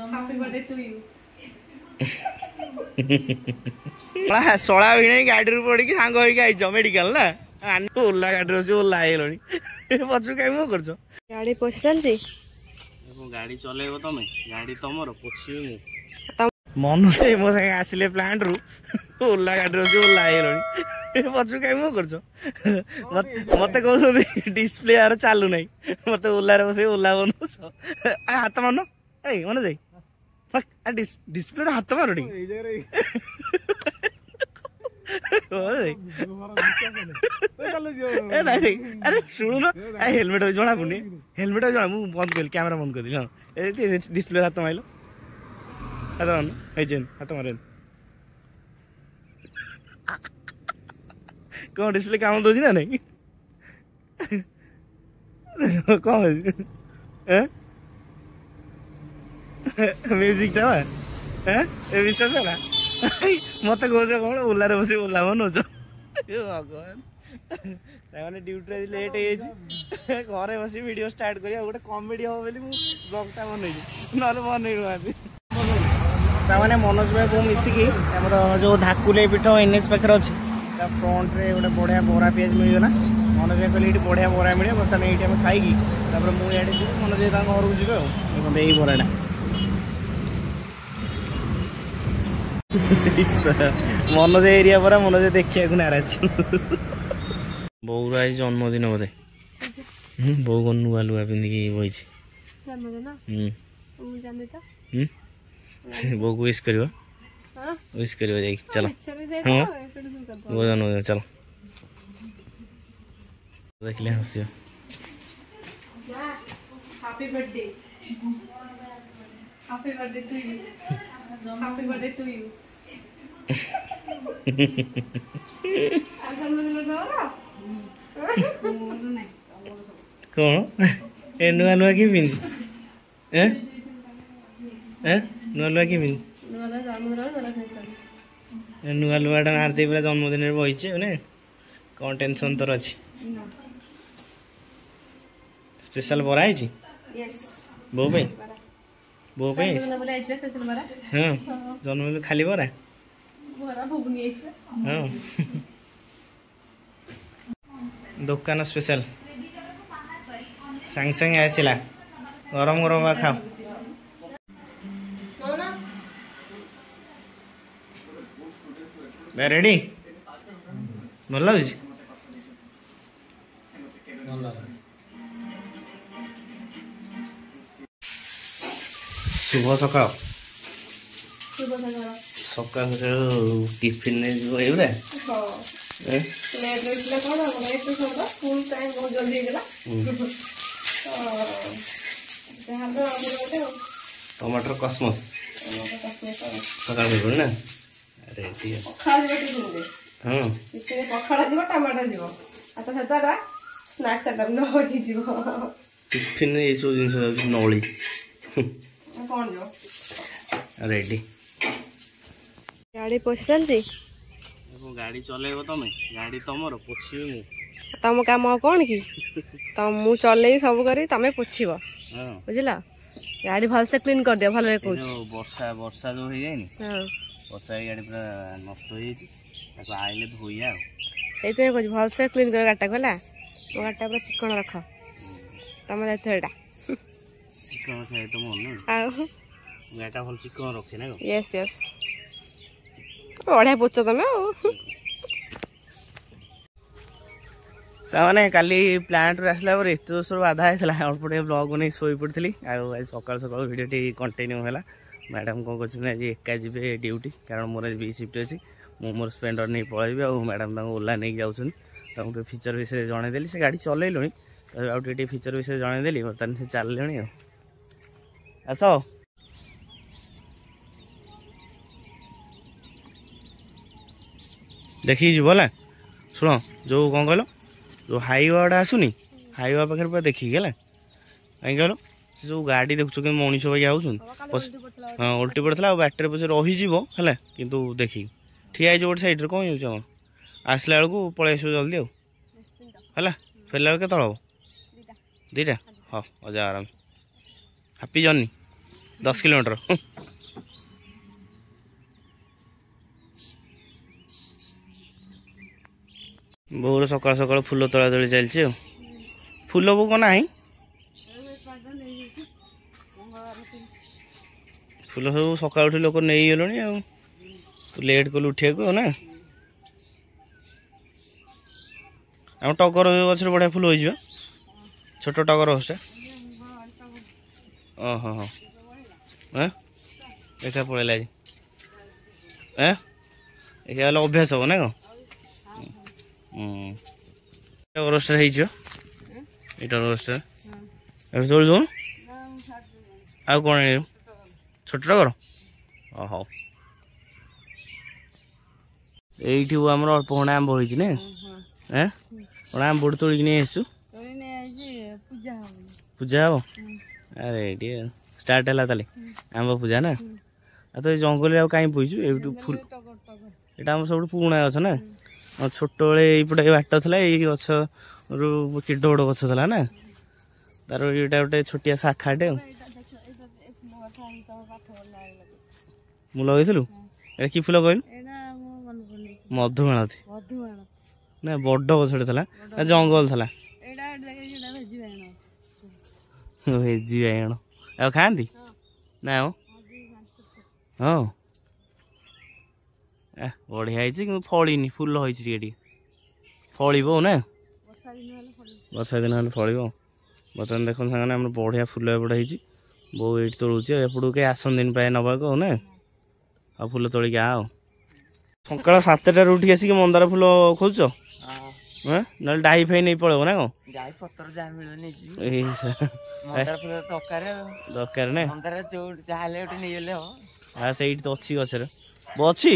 Happy birthday to you. शला भी गाड़ी पड़ी सांग मेडिकल ना ओला गाड़ी ओला पचु कहीं मो कर गाड़ी पोछी चलती गाड़ी चलेब तुम गाड़ी तुम पोछी मन से मो सागे आसिले प्लांट रु ओला गाड़ी ओला पचु कहीं मो कर मत कह डिस्प्ले यार चालू ना मत ओला बस ओला बनौस हाथ मान मन जाए डिस्प्ले हाथ मार अरे शुणु ना हेलमेट जना पड़नी हेलमेट जना मुझे बंद कर कैमेरा बंद कर दी डिस्प्ले हाथ मार हाथ मान हाथ मार कौन डिस्प्ले काम दौर ना नहीं कौन म्यूजिक टा विश्वास है मत कौच कौन ओलार बस ओला बनौच भगवान मैंने ड्यूटी लेट हो घरे बस वीडियो स्टार्ट कर गोटे कॉमेडी हम बोली ब्लॉगटा बनई ना बनई मैंने मनोज भाई को मिसिकी जो धाकुले पीठ एनएच पाखे अच्छी फ्रंट रे गोटे बढ़िया बरा पिज मिलगला मनोज भाई कहले ये बढ़िया बरा मिले बर्तमान ये आम खाई मुझे इे जी मनोज भाई घर को जी देखते यही बराटा मनोज एरिया पर मनोज देखा नाराज बोर आज जन्मदिन बोधे बो को नुआ लुआ पिंधिकी बही बो को विश कर विश कर चलो हाँ बो जन्मदिन चलो देखले हसी happy birthday happy birthday to you happy birthday to you कौन ए नुआ नुआ की पिंधि नुआ नुआ की पिंधि नुआ लुआटा मारदे पूरा जन्मदिन बही ने कौन टेंशन तोर अच्छी स्पेशल बरा है बो पे बो पे हाँ जन्मदिन खाली बरा हाँ दुकान स्पेशल सांग सांगे आसला गरम गरम खाओ रेडी भल लगे शुभ सकाल सकाल टिफिन टमाटर कस्मस सकाल ना रेडी हाँ टिफिन ये सब जिन नली रेडी गाड़ी पोछी चलती गाड़ी चलेब तुम गाड़ी तुम पोछी तुम काम कौन कि तुम मु चल सब कर तुम पोछ बुझल गाड़ी भलसे क्लीन कर दियो भले कहूँ वर्षा वर्षा जो हो जाए वर्षा गाड़ी पूरा नष्ट हो आइले धोइया से कहूँ भलसे क्लीन कर गाड़टा गला मो गाड़टा पूरा चिकन रख तुम दायित्व एटा चिकन खाए तो मन गाड़टा भल चिकन रखे ना यस यस बढ़िया पोच तुम सामने काली प्लांट आसला एत दोष बाधा होता अल्प टे ब्लॉग नहीं शोई पड़ी आज सकाल सकाल भिडियो कंटिन्यू है मैडम कौन कर आज एका जी ड्यूटी कारण मोर आज बी शिफ्ट अच्छी मुझे मोर स्पेंडर नहीं पलैबी आ मैडम ओला नहीं जाऊँ फीचर विषय जनईदेली से गाड़ी चलैलुणी आउटे फीचर विषय जनईदेली बर्तमान से चलने आस देखी बोला शुण जो कौन कहल जो हाईवा गुड़ा आसुनी हाईवा पाखे पूरा देखिए है कहीं कहल से जो गाड़ी देखुच कि मनीष भाई आउन हाँ उल्टी पड़ता बाटर पचे रही है कि देखिए ठिया गोटे सैड्रे कौन जाऊँ आसला बेलू पलि आस जल्दी है फेरला के हम 2टा हाँ जा आराम हैप्पी जर्नी 10 किलोमीटर बोर सकाल सकाल फुल तोला तोली चलती फुल बो कौन ना फुल सब सकाल उठी लोक नहीं गलुणी लेट कलु उठा ना आम टगर गच बढ़िया फुल हो छोट टगर गछटा ओह हाँ देखा पड़ेगा आज ये अभ्यास हम ना कौन टगर गछटा टगर गछटा तोड़ दो आ कौन छोट टगर हाँ ये आम अल्प खंडा आंब होती ना कौन आम बोर्ड तोड़ नहीं आसु पूजा हम अरे ये स्टार्ट है आंब पूजा ना तो जंगल कहीं पुईचु ये फुल यहाँ आम सब पुणा गछ ना छोट बेले यपटे बाट था ये गछ किड बड़ गछ था ना तार ये गोटे छोटिया शाखाटे मु लगे कि फुल कहलु मधुमाणती ना बड़ गछटे था जंगल था भेजी बैगण आ खाती ना हाँ बढ़िया कि फलिनी फुल होती फल ना वर्षा दिन फल बर्तमान देख सामने आम बढ़िया फुल एपटे बो ये तोलुची एपटू कहीं आसन दिन प्राय नवाक ना आ फुल तोलिक आ सकाल 7टार उठी आसिक मंदार फुल खोज ना डाई फाई नहीं पड़े ना कौन दरकार ना हाँ से तो अच्छी गचर बो अच्छी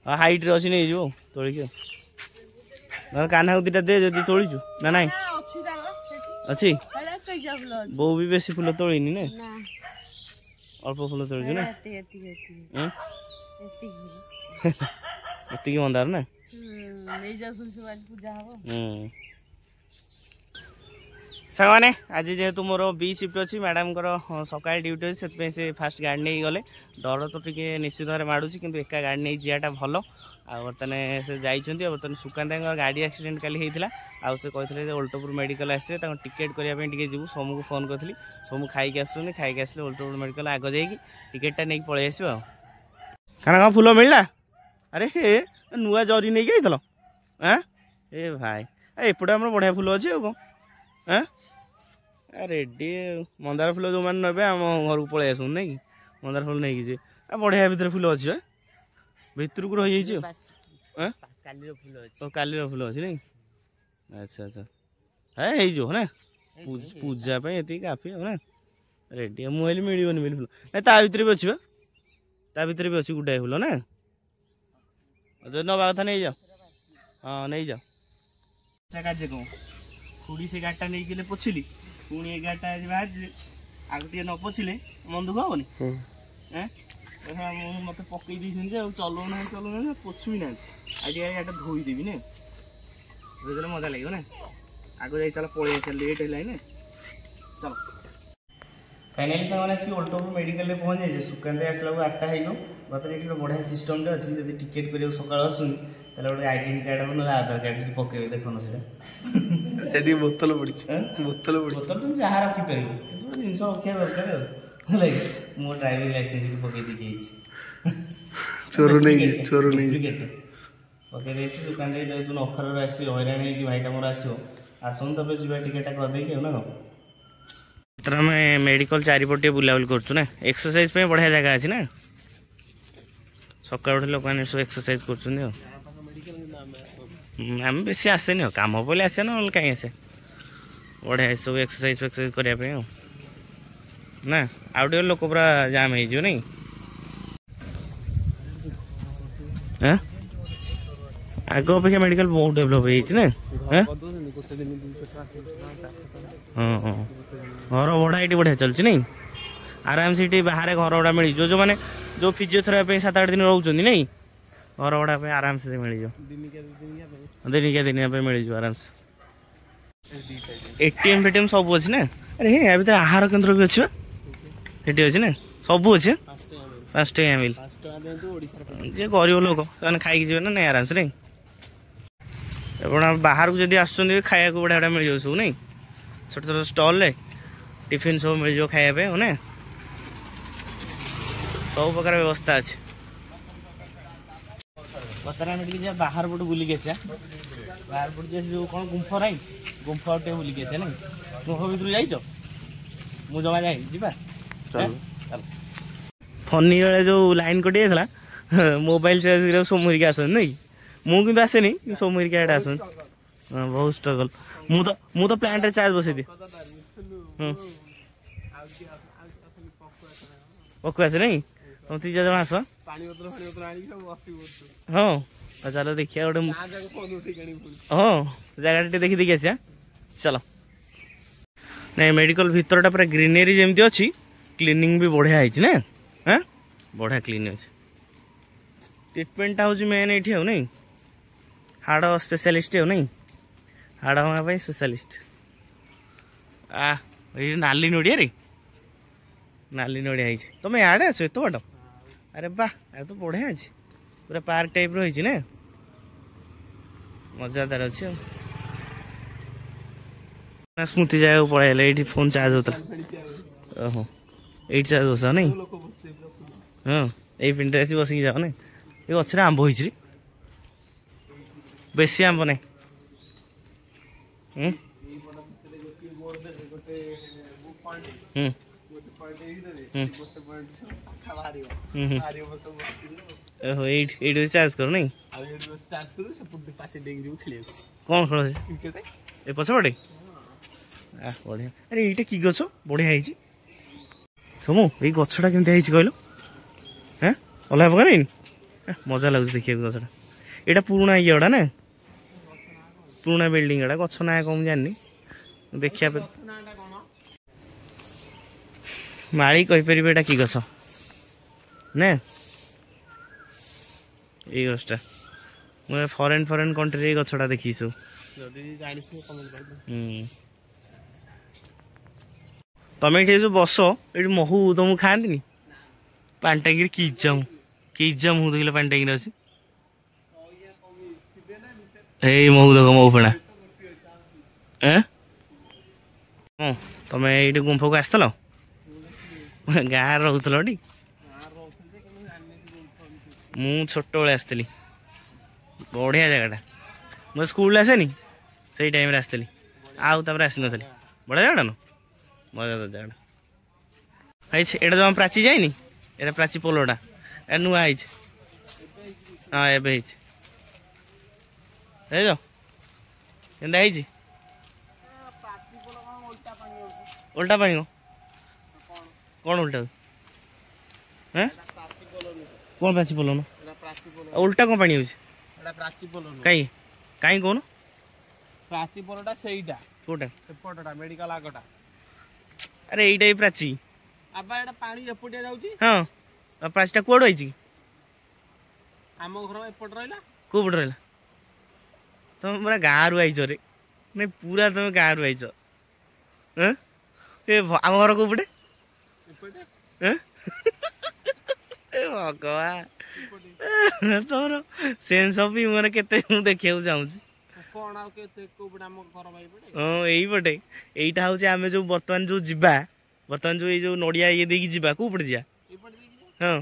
हाइट रे अच्छी नहीं जो तोलिक कान्हा को दीटा दे जदि तोड़ीचु ना नाई अच्छी बो भी बेसी फुल तोड़नी ना अल्प फुल तोड़ीचु ना एति मंदार ना साने आज जेहेतु मोर बी शिफ्ट अच्छी मैडम सकाल ड्यूटी अच्छी से फास्ट गाड़ी नहीं गले डर तो टे निश्चित भाव माड़ुची कि एका गाड़ी नहीं जाटा भल आ बर्तमान से जाइए बर्तमान सुकांत गाड़ी एक्सीडेंट काली होता आउ से कहते ओल्टपुर मेडिकल आसवे टिकेट करने जीव सोमू को फोन करी सोमू खाई खाई आसले ओल्टपुर मेडिकल आग जाकि टिकेटा नहीं पलि आस खाना कहाँ फुल मिलला अरे हे नुआ जरी नहीं गई ए भाई एपटे आम बढ़िया फुल अच्छे कौन रेडी मंदार फुल जो मैंने ने आम घर को पलि आस नहीं कि मंदार फुल नहीं जी बढ़िया भितर फुल अच्छे भितर को रही काली फुल अच्छी नहीं अच्छा अच्छा है ना पूजा ये काफी है ना रेडी मुझे मिलनी बोली फुल ना ता भर भी अच्छी ता भर भी अच्छी गुटाए फुल ना जो नवा कथा नहीं जाओ हाँ नहीं जाओ कार्य कौन खुड़ी से गाड़टा नहीं गले पोछिली पुणी ए गाड़टा बाहर आग टे न पोछिले मन दुख हेनी मत पकई चलना पोछी ना आज धोईदेवी ना धोईदे मजा लगे ना आग जा चल पलि लेट है ना चल फाइनाली सामान आसिक ओल्टपुर मेडिकल पहुँच जाए सुकांत आसला 8टा हो बर्तमान ये बढ़िया सिस्टमटे अच्छी जब टिकेट कर सकाल आसुनी गोटे आईडेंटी कार्ड हम ना आधार कार्ड से पकड़े देखो से बोतल पड़ी बोतल तुम जहाँ रखिपर गोटे जिन रखा दरकार मो ड्राइविंग लाइसेंस पकई दी चोर नहीं पकई दुकान जो नखर आस हईराण हो भाईटा मोर आसन तब जी टिकेटा करदे ना कौन आम मेडिकल चारिपटे बुलाबुल कर एक्सरसाइज बढ़िया जगह अच्छी ना सकाल उठे लोक मैंने सब एक्सरसाइज कर आम बेसी आसेनि कम पड़े आसे ना कहीं आसे बढ़िया सब एक्सरसाइज करने ना आउ टे लोक पूरा जाम हो नहीं आग अपेक्षा मेडिकल बहुत डेभलप हो हाँ हाँ घर भड़ा ये बढ़िया चलती नहीं आराम से बाहर घर भड़ा मिल जो जो मैंने जो फिजियोथेरापी 7-8 दिन रोच नहीं घर भड़ा आराम से मिल दिनिकिया दिन मिल आराम से एटीएम फेटीएम सब अच्छी ना अरे हे भर आहार केन्द्र भी अच्छे ଏଠି ଅଛି ନା ସବୁ ଅଛି 5 ଟଙ୍କା ମିଲ୍ ଯିଏ ଗରିବ ଲୋକ ସେମାନେ ଖାଇକି ଯିବେ ନା ନାଇଁ ଆରାମସେ ନାଇଁ ଆପଣ ବାହାରକୁ ଯଦି ଆସୁଛନ୍ତି ଖାଇବାକୁ ବଢ଼ିଆ ବଢ଼ିଆ ମିଳିଯିବ ସବୁ ନାଇଁ ଛୋଟ ଛୋଟ ଷ୍ଟଲ୍ରେ ଟିଫିନ୍ ସବୁ ମିଳିଯିବ ଖାଇବା ପାଇଁ ନା ସବୁ ପ୍ରକାର ବ୍ୟବସ୍ଥା ଅଛି ବର୍ତ୍ତମାନ ଆମେ ଟିକେ ଯିବା ବାହାର ପଟୁ ବୁଲିକି ଆସିବା ବାହାର ପଟୁ ଯିବା ଯେଉଁ କ'ଣ ଗୁମ୍ଫ ନାହିଁ ଗୁମ୍ଫ ଟିକେ ବୁଲିକି ଆସିବା ନାଇଁ ଗୁମ୍ଫ ଭିତରୁ ଯାଇଛ ମୁଁ ଜମା ଯାଇ ଯିବା ଫନି ବେଳେ ଯେଉଁ ଲାଇନ୍ କଟି ଯାଇଥିଲା ମୋବାଇଲ ଚାର୍ଜ କରିବାକୁ ସୋମରିକା ଆସନ୍ତି ନାଇଁ ମୁଁ କିନ୍ତୁ ଆସେନି ସୋମରିକା ଏଇଟା ଆସନ୍ତି ହଁ ବହୁତ ଷ୍ଟ୍ରଗଲ୍ ମୁଁ ତ ପ୍ଲାଣ୍ଟରେ ଚାର୍ଜ ବସେଇଦିଏ ପକୁ ଆସେ ନାଇଁ ତମେ 3 ଜଣ ଆସ ହଁ ଚାଲ ଦେଖିବା ଗୋଟେ ହଁ ଜାଗାଟା ଟିକେ ଦେଖି ଦେଖି ଆସିବା ଚାଲ ନାଇଁ ମେଡ଼ିକାଲ ଭିତରଟା ପୁରା ଗ୍ରିନେରୀ ଯେମିତି ଅଛି କ୍ଲିନିଂ ବି ବଢ଼ିଆ ହେଇଛି ନା ହଁ ବଢ଼ିଆ କ୍ଲିନ୍ ଅଛି ଟ୍ରିଟମେଣ୍ଟଟା ହେଉଛି ମେନ୍ ଏଇଠି ଆଉ ନାଇଁ ହାଡ଼ ସ୍ପେଶାଲିଷ୍ଟ ଆଉ ନାଇଁ ହାଡ଼ ଭଙ୍ଗା ପାଇଁ ସ୍ପେଶାଲିଷ୍ଟ ଏଇଠି ନାଲି ନଡ଼ିଆରେ ନାଲି ନଡ଼ିଆ ହେଇଛି ତମେ ଇଆଡ଼େ ଆଛ ଏତେ ବାଟ ଆରେ ବାଃ ଏ ତ ବଢ଼ିଆ ଅଛି ପୁରା ପାର୍କ ଟାଇପ୍ର ହେଇଛି ନା ମଜାଦାର ଅଛି ଆଉ ସ୍ମୃତି ଜାଗାକୁ ପଳେଇଲେ ଏଇଠି ଫୋନ୍ ଚାର୍ଜ ହେଉଥିଲା ଓହୋ ଏଇଠି ଚାର୍ଜ ବସାଅ ନାଇଁ ହଁ ଏଇ ପିଣ୍ଡରେ ଆସି ବସିକି ଯାଅ ନାଇଁ ଏ ଗଛରେ ଆମ୍ବ ହେଇଛି ବେଶୀ ଆମ୍ବ ନାହିଁ ଓହୋ ଏଇଠି ଚାର୍ଜ କର ନାଇଁ କ'ଣ ଖେଳ ଏ ପଛପଟେ ବଢ଼ିଆ ଆରେ ଏଇଟା କି ଗଛ ବଢ଼ିଆ ହେଇଛି ସମୁ ଏଇ ଗଛଟା କେମିତି ହେଇଛି କହିଲ ହଁ ଅଲଗା ପ୍ରକାର ହେଇନି ମଜା ଲାଗୁଛି ଦେଖିବାକୁ ଗଛଟା ଏଇଟା ପୁରୁଣା ଇଏ ଗୁଡ଼ା ନା ପୁରୁଣା ବିଲ୍ଡିଂ ଗୁଡ଼ା ଗଛ ନାଁ କ'ଣ ମୁଁ ଜାଣିନି ଦେଖିବା ପାଇଁ ମାଳି କହିପାରିବେ ଏଇଟା କି ଗଛ ନା ଏଇ ଗଛଟା ମୁଁ ଫରେନ୍ କଣ୍ଟ୍ରିରେ ଏଇ ଗଛଟା ଦେଖିଛୁ ତମେ ଏଠି ଯୋଉ ବସ ଏଠି ମହୁ ତମକୁ ଖାଆନ୍ତିନି ପାଣି ଟାଙ୍କିରେ କି ଇଚ୍ଛା ମହୁ ଦେଖିଲେ ପାଣି ଟାଙ୍କିରେ ଅଛି ଏଇ ମହୁ ଦେଖ ମହୁ ଫେଣା ହଁ ତମେ ଏଇଠି ଗୁମ୍ଫକୁ ଆସିଥିଲ ଗାଁରେ ରହୁଥିଲ ଏଠି ମୁଁ ଛୋଟବେଳେ ଆସିଥିଲି ବଢ଼ିଆ ଜାଗାଟା ମୁଁ ସ୍କୁଲରେ ଆସେନି ସେଇ ଟାଇମ୍ରେ ଆସିଥିଲି ଆଉ ତାପରେ ଆସିନଥିଲି ବଢ଼ିଆ ଜାଗାଟା ନା ମଜାଦାର ଜାଗାଟା ହେଇଛି ଏଇଟା ଜମା ପ୍ରାଚୀ ଯାଇନି ଏଇଟା ପ୍ରାଚୀ ପୋଲଟା ଏଇଟା ନୂଆ ହେଇଛି ହଁ ଏବେ ହେଇଛି ହେଇଛ କେନ୍ତା ହେଇଛି ଓଲଟା ପାଣି କ'ଣ ଓଲଟା କ'ଣ ପ୍ରାଚୀ ପୋଲ ନା ଓଲଟା କ'ଣ ପାଣି ହେଉଛି କାଇଁ କହୁନ ପ୍ରାଚୀ ପୋଲଟା ସେଇଟା କୋଉଟା ଏପଟଟା ମେଡିକାଲ ଆଗଟା ଆରେ ଏଇଟା ବି ପ୍ରାଚୀ ଆବା ଏଟା ପାଣି ଏପଟିଆ ଯାଉଛି ହଁ ପ୍ରାଚୀଟା କୁଆଡ଼ୁ ହେଇଛି ଆମ ଘର ଏପଟ ରହିଲା କୋଉ ପଟେ ରହିଲା ତମେ ପୁରା ଗାଁରୁ ଆଇଛ ରେ ନାଇଁ ପୁରା ତମେ ଗାଁରୁ ଆଇଛ ଏ ଆମ ଘର କୋଉ ପଟେ ଭଗବାନ ତମର ସେନ୍ସ ଅଫ ହ୍ୟୁମର କେତେ ମୁଁ ଦେଖିବାକୁ ଚାହୁଁଛି ହଁ ଏଇପଟେ ଏଇଟା ହଉଛି ଆମେ ଯୋଉ ବର୍ତ୍ତମାନ ଯୋଉ ଯିବା ବର୍ତ୍ତମାନ ଯୋଉ ଏଇ ଯୋଉ ନଡିଆ ଇଏ ଦେଇକି ଯିବା କୋଉ ପଟେ ଯିବା ହଁ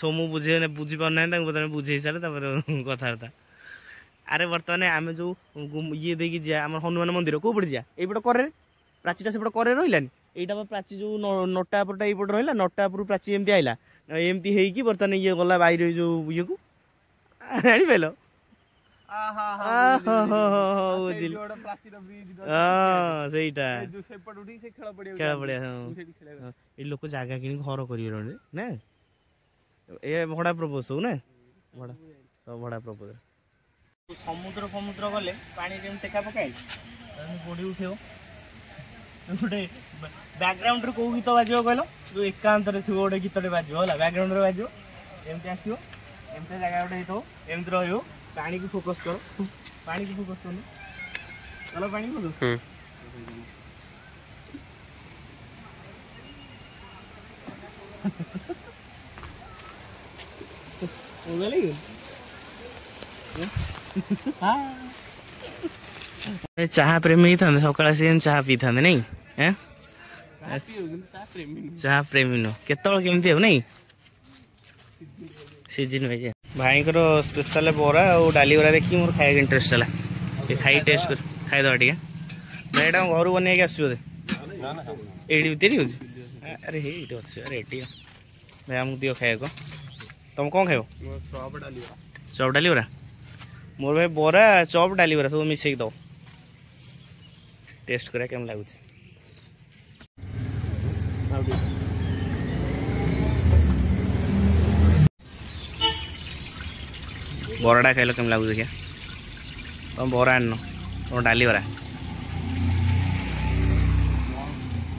ସୋମୁ ବୁଝିପାରୁନାହାନ୍ତି ତାଙ୍କୁ ବର୍ତ୍ତମାନ ବୁଝେଇ ସାରିଲେ ତାପରେ କଥାବାର୍ତ୍ତା ଆରେ ବର୍ତ୍ତମାନ ଆମେ ଯୋଉ ଇଏ ଦେଇକି ଯିବା ଆମର ହନୁମାନ ମନ୍ଦିର କୋଉ ପଟେ ଯିବା ଏଇପଟେ କରରେ ପ୍ରାଚୀଟା ସେପଟେ କରରେ ରହିଲାନି ଏଇଟା ପ୍ରାଚୀ ଯୋଉ ନଟା ପଟେ ଏଇପଟେ ରହିଲା ନଟା ଉପରୁ ପ୍ରାଚୀ ଏମିତି ଆଇଲା ଏମିତି ହେଇକି ବର୍ତ୍ତମାନ ଇଏ ଗଲା ବାଇରେ ଯୋଉ ଇଏକୁ ଜାଣିପାରିଲ ବୁଝିଲି ହଁ ସେଇଟା ଖେଳ ପଡିଆ ଏଇ ଲୋକ ଜାଗା କିଣି ଘର କରିବେ ନା ଏ ଭଡା ପ୍ରପୋଜ ସବୁ ନା ଭଡା ପ୍ରପୋଜ ସମୁଦ୍ର ଗଲେ ପାଣି ଯେମିତି ଟେକା ପକାଏ ଗୋଡି ଉଠିବ ଗୋଟେ ବ୍ୟାକଗ୍ରାଉଣ୍ଡରେ କୋଉ ଗୀତ ବାଜିବ କହିଲ ଯୋଉ ଏକାନ୍ତରେ ଥିବ ଗୋଟେ ଗୀତଟେ ବାଜିବ ହେଲା ବ୍ୟାକଗ୍ରାଉଣ୍ଡରେ ବାଜିବ ଏମିତି ଆସିବ ଏମିତି ଜାଗା ଗୋଟେ ହେଇଥିବ ଏମିତି ରହିବ ପାଣିକୁ ଫୋକସ୍ କର ପାଣିକୁ ଫୋକସ୍ କର ଚାଲ ପାଣିକୁ चाहा प्रेमी ही था सकाल से चाहा पी था नहीं चाहा प्रेमी नो केमती हो नहीं सीजन में भाई को स्पेशल बरा और डाली बरा देखी मोर खाया इंटरेस्ट है खाई टेस्ट कर खाईदे टे भाई एटा घर बन आसो ये तेरी हो अरे ये अच्छे अरे ये भाई आमको दियो खाया तुम कौन खाओ चप डाली बरा मोर भाई बरा चप डाली बरा सब मिसेक दो टेस्ट करा केम लागुच बराटा खाइल केम लागुच क्या तुम बरा आन तुम डाली बरा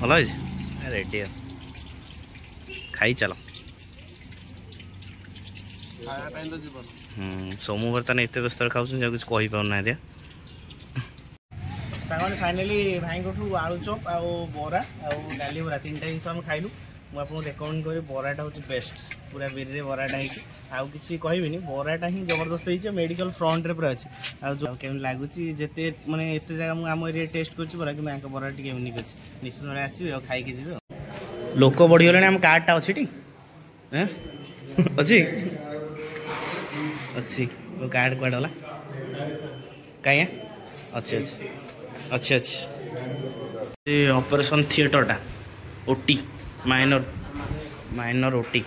भल रेडी खाई चलो सोमू बर्तन एत व्यस्त खाऊ कुछ कही पाना सामान फाइनाली भाई को आलू चप आ बरा डाली बरा तीन टा जिन खाइलु मुझे रेकमेंड करी बराटा हूँ बेस्ट पूरा बिरी बराटा आउ किसी कहबिनी बराटा ही जबरदस्त है मेडिकल फ्रंट रे पूरा अच्छे आम लगुच जिते मानते एत जगह आम एरिया टेस्ट कर बरा कि बरा टी यूनिक अच्छे निश्चित भाव आसवे खाई जी लोक बढ़ीगले आम कार्डटा अच्छी अच्छी अच्छी कार्ड कुआड गला कहीं अच्छे अच्छे अच्छे अच्छे ऑपरेशन थिएटरटा ओटी माइनर ओटी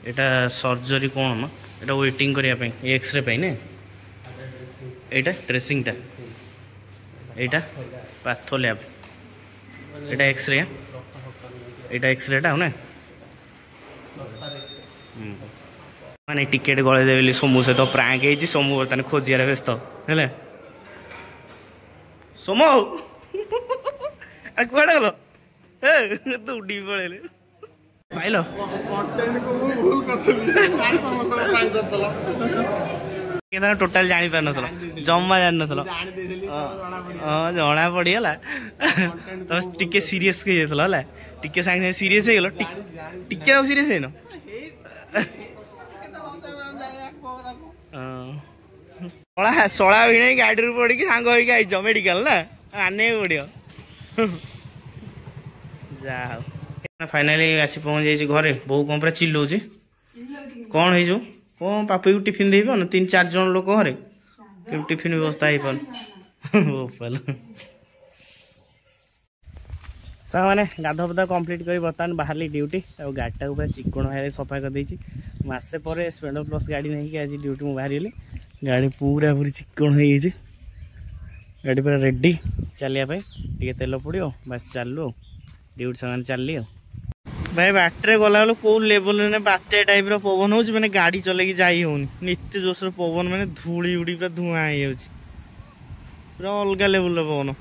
एटा सर्जरी कौन ना एटा वेटिंग करने एक्सरे पे ना एटा ड्रेसिंगटा एटा पाथो लैब एटा एक्सरे एटा एक्सरेटा ना माने टिकेट गले देली सोमू सहित प्रांक है सोमू बर्तमान खोजियार व्यस्त है सोमो कड़े गल तू उड़ी पड़े पाइल टोटाल जानी पार न जमा जान न हाँ जना पड़गला तुम टिके सीरीयस है टिके सागे सीरीयस हो टिके सीरीयस है शला भिड़ गाड़ी रू पड़ी सांग होज मेडिकल ना आने पड़ो जा फाइनाली आसी पहुँच जाइए घरे बो कौन पूरा चिल्लाऊँ कौन है कौन पापी को टिफिन दे पान 3-4 जन लोक घरे कि टिफिन व्यवस्था हो पान सार मैंने गाध पदा कम्प्लीट कर बर्तमान बाहर ड्यूटी और गाड़ीटा पूरा चिकण भाई सफा कर मसे पर स्प्लेंडर प्लस गाड़ी नहीं आज ड्यूटी मुझे बाहरी गाड़ी पूरा पूरी चिकण हो गाड़ी पूरा रेडी चलिए टे तेल पड़ो बस चलू ड्यूटी सामान चलली भाई बाटे गला बेलू कौ लेवल बात्या टाइप पवन हो मैंने गाड़ी चलैकी जाई होनी नित्य जोश पवन मैंने धूली उड़ी पूरा धुआं हो पूरा अलग लेवल पवन